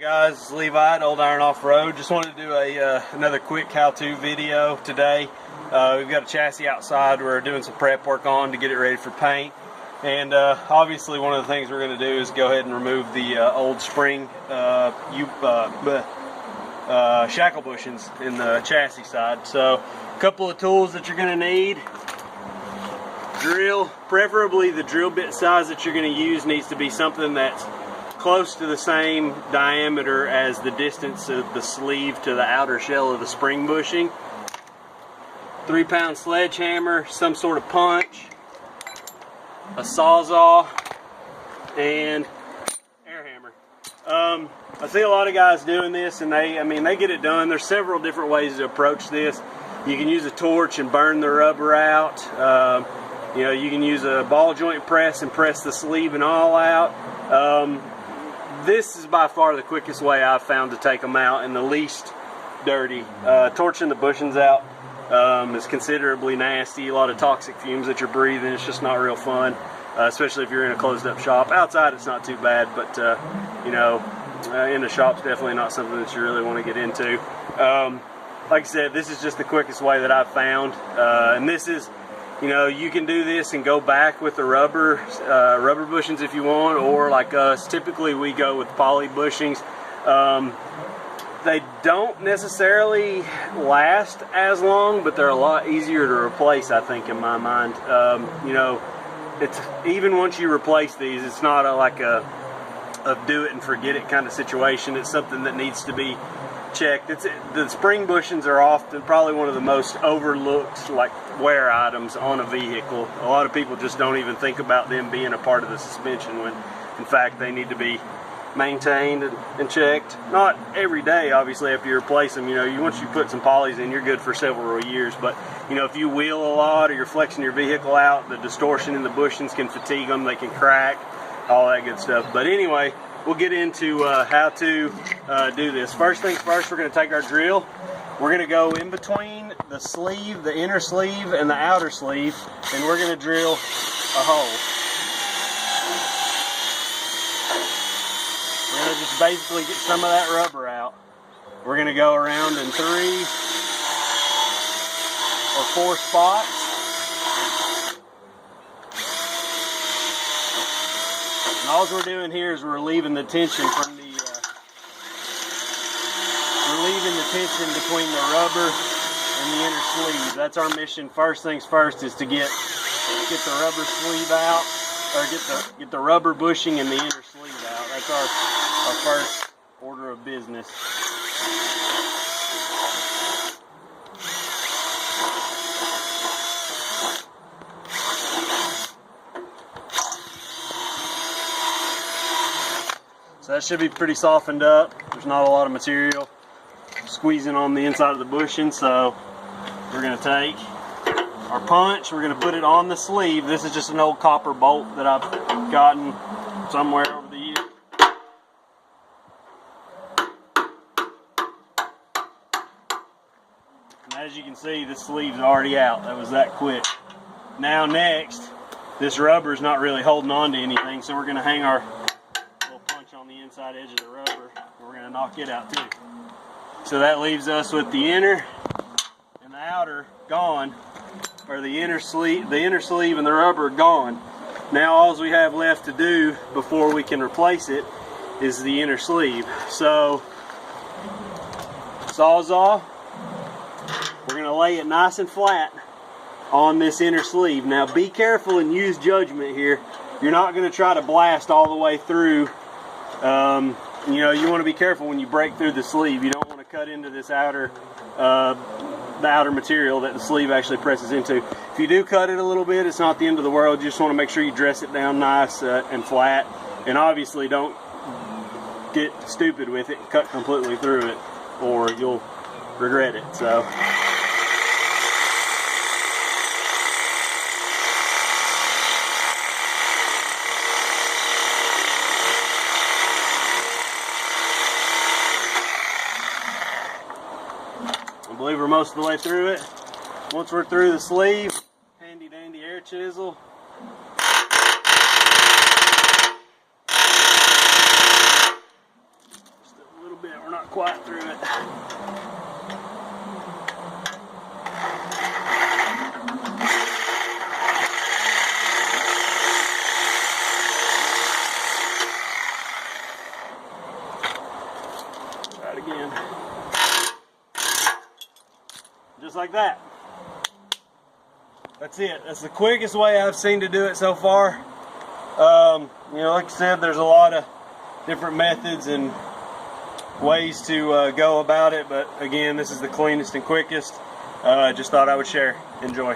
Guys, it's Levi at Old Iron Off-Road. Just wanted to do another quick how-to video today. We've got a chassis outside we're doing some prep work on to get it ready for paint. And obviously one of the things we're going to do is go ahead and remove the old spring shackle bushings in the chassis side. So a couple of tools that you're going to need. Drill, preferably the drill bit size that you're going to use needs to be something that's close to the same diameter as the distance of the sleeve to the outer shell of the spring bushing. 3-pound sledgehammer, some sort of punch, a sawzall, and air hammer. I see a lot of guys doing this, and they get it done. There's several different ways to approach this. You can use a torch and burn the rubber out. You can use a ball joint press and press the sleeve and all out. This is by far the quickest way I've found to take them out and the least dirty. Torching the bushings out is considerably nasty. A lot of toxic fumes that you're breathing. It's just not real fun, especially if you're in a closed up shop. Outside it's not too bad, but in the shop's definitely not something that you really want to get into. Like I said, this is just the quickest way that I've found, and this is, you can do this and go back with the rubber bushings if you want, or like us, typically we go with poly bushings. They don't necessarily last as long, but they're a lot easier to replace, I think, in my mind. It's even once you replace these, it's not like a do it and forget it kind of situation. It's something that needs to be checked. The spring bushings are often probably one of the most overlooked wear items on a vehicle. A lot of people just don't even think about them being a part of the suspension when in fact they need to be maintained and checked. Not every day, obviously, after you replace them. Once you put some polys in, you're good for several years, but if you wheel a lot or you're flexing your vehicle out, the distortion in the bushings can fatigue them, they can crack, all that good stuff. But anyway, we'll get into how to do this. First things first, we're going to take our drill. We're going to go in between the sleeve, the inner sleeve, and the outer sleeve, and we're going to drill a hole. We're going to just basically get some of that rubber out. We're going to go around in 3 or 4 spots. All we're doing here is we're relieving the tension from between the rubber and the inner sleeve. That's our mission. First things first is to get the rubber sleeve out, or get the rubber bushing and the inner sleeve out. That's our first order of business. So that should be pretty softened up. There's not a lot of material squeezing on the inside of the bushing, so we're going to take our punch, we're going to put it on the sleeve. This is just an old copper bolt that I've gotten somewhere over the years. And as you can see, the sleeve's already out. That was that quick. Now next, this rubber is not really holding on to anything, so we're going to hang our on the inside edge of the rubber. We're going to knock it out too. So that leaves us with the inner and the outer gone, or the inner sleeve and the rubber gone. Now all we have left to do before we can replace it is the inner sleeve. So sawzall, we're going to lay it nice and flat on this inner sleeve. Now be careful and use judgment here. You're not going to try to blast all the way through. You want to be careful when you break through the sleeve. You don't want to cut into this the outer material that the sleeve actually presses into. If you do cut it a little bit, it's not the end of the world. You just want to make sure you dress it down nice and flat. And obviously don't get stupid with it and cut completely through it, or you'll regret it. So I believe we're most of the way through it. Once we're through the sleeve, handy dandy air chisel. Just a not quite through it. Try it again. Just like that. That's it. That's the quickest way I've seen to do it so far. You know, like I said, there's a lot of different methods and ways to go about it, but again, this is the cleanest and quickest. Just thought I would share. Enjoy.